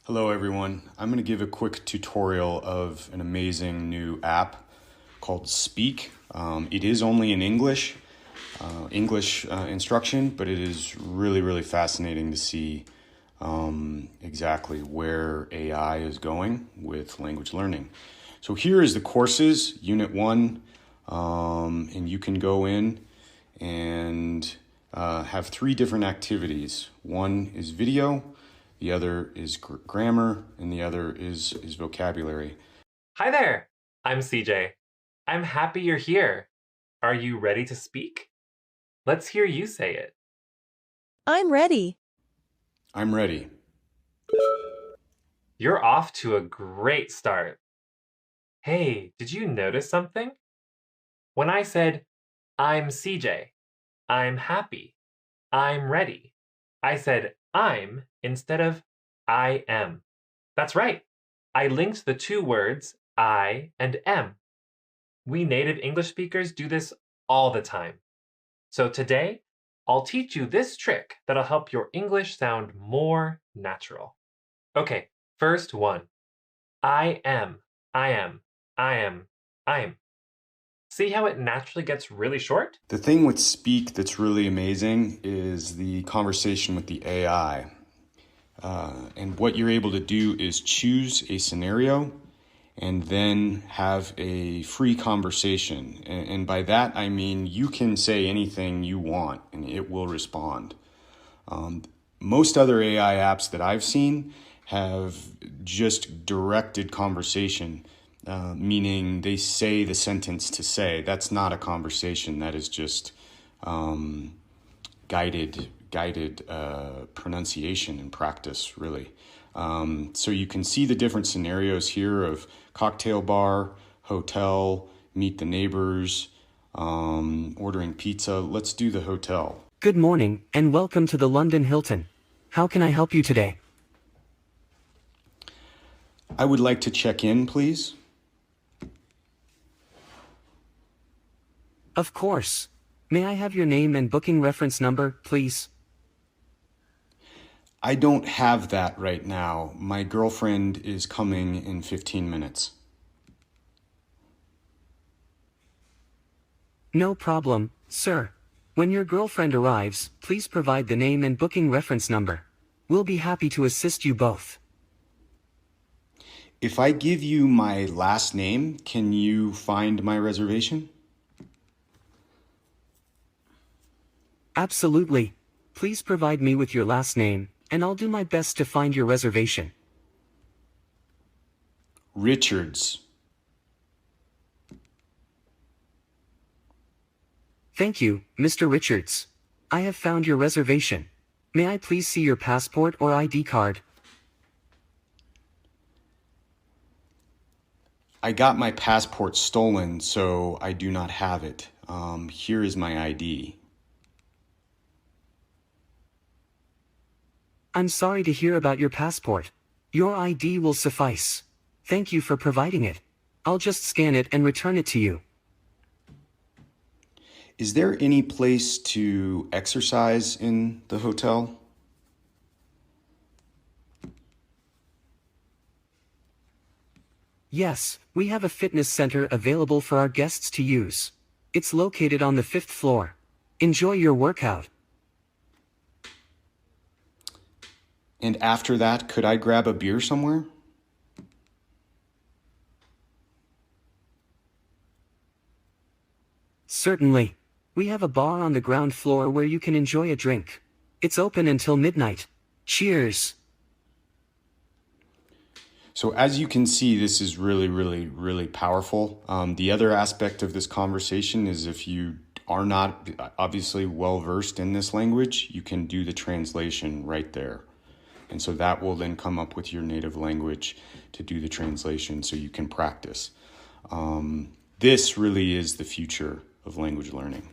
Hello everyone. I'm going to give a quick tutorial of an amazing new app called Speak. It is only in English instruction, but it is really fascinating to see exactly where AI is going with language learning. So here is the courses, Unit 1, and you can go in and have 3 different activities. One is video, the other is grammar, and the other is vocabulary. Hi there, I'm CJ. I'm happy you're here. Are you ready to speak? Let's hear you say it. I'm ready. I'm ready. You're off to a great start. Hey, did you notice something? When I said, I'm CJ, I'm happy, I'm ready, I said I'm instead of I am. That's right. I linked the 2 words I and am. We native English speakers do this all the time. So today, I'll teach you this trick that'll help your English sound more natural. Okay, first one. I am, I am, I am, I am. See how it naturally gets really short? The thing with Speak that's really amazing is the conversation with the AI. And what you're able to do is choose a scenario and then have a free conversation. And by that, I mean you can say anything you want and it will respond. Most other AI apps that I've seen have just directed conversation, meaning they say the sentence to say. That's not a conversation. That is just guided pronunciation and practice, really. So you can see the different scenarios here of cocktail bar, hotel, meet the neighbors, ordering pizza. Let's do the hotel. Good morning, and welcome to the London Hilton. How can I help you today? I would like to check in, please. Of course. May I have your name and booking reference number, please? I don't have that right now. My girlfriend is coming in 15 minutes. No problem, sir. When your girlfriend arrives, please provide the name and booking reference number. We'll be happy to assist you both. If I give you my last name, can you find my reservation? Absolutely. Please provide me with your last name, and I'll do my best to find your reservation. Richards. Thank you, Mr. Richards. I have found your reservation. May I please see your passport or ID card? I got my passport stolen, so I do not have it. Here is my ID. I'm sorry to hear about your passport. Your ID will suffice. Thank you for providing it. I'll just scan it and return it to you. Is there any place to exercise in the hotel? Yes, we have a fitness center available for our guests to use. It's located on the 5th floor. Enjoy your workout. And after that, could I grab a beer somewhere? Certainly. We have a bar on the ground floor where you can enjoy a drink. It's open until midnight. Cheers. So as you can see, this is really powerful. The other aspect of this conversation is if you are not obviously well versed in this language, you can do the translation right there. And so that will then come up with your native language to do the translation so you can practice. This really is the future of language learning.